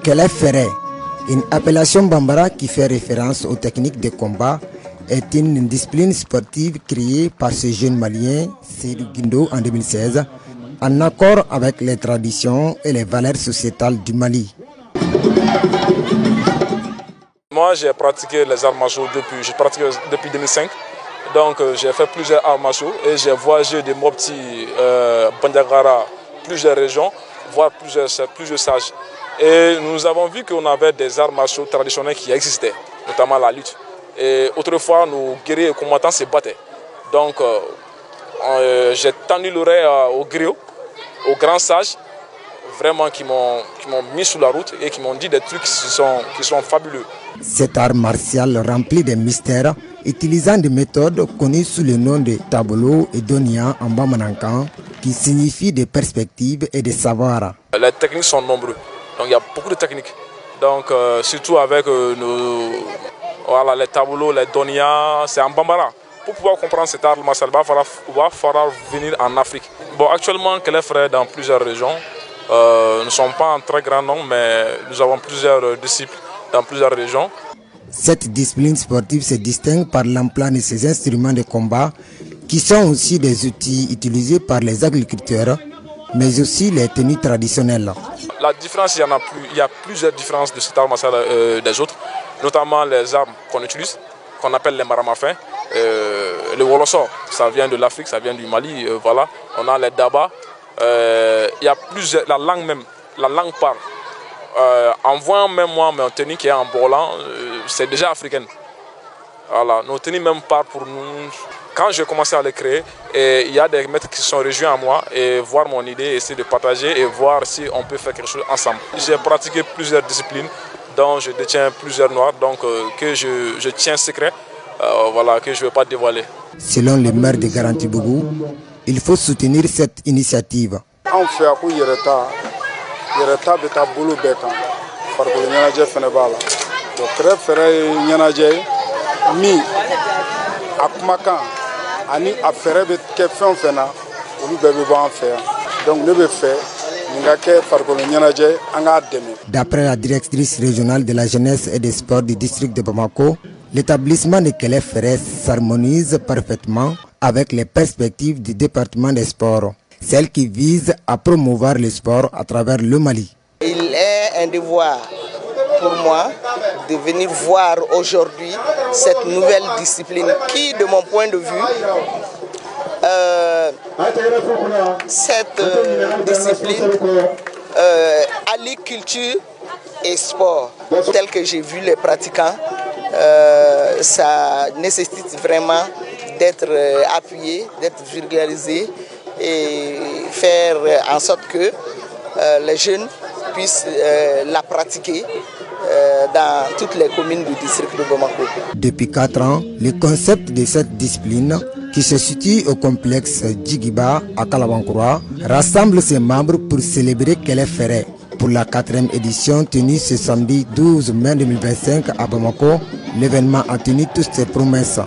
Kélé Ferré, une appellation bambara qui fait référence aux techniques de combat, est une discipline sportive créée par ce jeune malien, Seydou Guindo, en 2016, en accord avec les traditions et les valeurs sociétales du Mali. Moi, j'ai pratiqué les arts martiaux depuis 2005. Donc, j'ai fait plusieurs arts martiaux et j'ai voyagé de Mopti, Bandiagara, plusieurs régions, voire plusieurs sages. Et nous avons vu qu'on avait des arts martiaux traditionnels qui existaient, notamment la lutte. Et autrefois, nos guerriers et combattants se battaient. Donc, j'ai tendu l'oreille aux griots, aux grands sages, vraiment qui m'ont mis sur la route et qui m'ont dit des trucs qui sont fabuleux. Cet art martial rempli de mystères, utilisant des méthodes connues sous le nom de tabolo et donia en bamanankan, qui signifient des perspectives et des savoirs. Les techniques sont nombreuses, donc il y a beaucoup de techniques. Donc surtout avec les tabolos, les donia, c'est en bambara. Pour pouvoir comprendre cet art martial, il va falloir venir en Afrique. Bon, actuellement, Kélé Ferré dans plusieurs régions. Nous ne sommes pas en très grand nombre, mais nous avons plusieurs disciples dans plusieurs régions. Cette discipline sportive se distingue par l'emploi de ces instruments de combat qui sont aussi des outils utilisés par les agriculteurs, mais aussi les tenues traditionnelles. La différence, il y a plusieurs différences de cet art martial des autres, notamment les armes qu'on utilise, qu'on appelle les maramafins. Le woloso, ça vient de l'Afrique, ça vient du Mali, voilà. On a les daba. Il y a plusieurs, la langue parle. En voyant même moi mon tenue qui est en Bolan, c'est déjà africaine. Voilà, nos tenues même parlent pour nous. Quand j'ai commencé à les créer, il y a des maîtres qui se sont rejoints à moi et voir mon idée, essayer de partager et voir si on peut faire quelque chose ensemble. J'ai pratiqué plusieurs disciplines, dont je détiens plusieurs noirs, donc que je tiens secret, voilà, que je ne vais pas dévoiler. Selon le maire de Garantibougou, il faut soutenir cette initiative. On fait un coup de retard. Yɛrɛta bɛ taa bolo bɛɛ kan farikolo ɲɛnajɛ fɛnɛ b'a la donc Kélé Ferré ye ɲɛnajɛ ye min a kumakan ani a fɛrɛ bɛ kɛ fɛn o fɛn na olu bɛɛ bɛ bɔ an fɛ yan donc ne bɛ fɛ nin ka kɛ farikolo ɲɛnajɛ an k'a dɛmɛ. D'après la directrice régionale de la jeunesse et des sports du district de Bamako, l'établissement de Kélé Ferré s'harmonise parfaitement avec les perspectives du département des sports, celle qui vise à promouvoir le sport à travers le Mali. Il est un devoir pour moi de venir voir aujourd'hui cette nouvelle discipline qui, de mon point de vue, cette discipline allie culture et sport. Tel que j'ai vu les pratiquants, ça nécessite vraiment d'être appuyé, d'être vulgarisé et faire en sorte que les jeunes puissent la pratiquer dans toutes les communes du district de Bamako. Depuis 4 ans, le concept de cette discipline, qui se situe au complexe Djigiba à Kalabankura, rassemble ses membres pour célébrer Kélé Ferré. Pour la 4e édition tenue ce samedi 12 mai 2025 à Bamako, l'événement a tenu toutes ses promesses.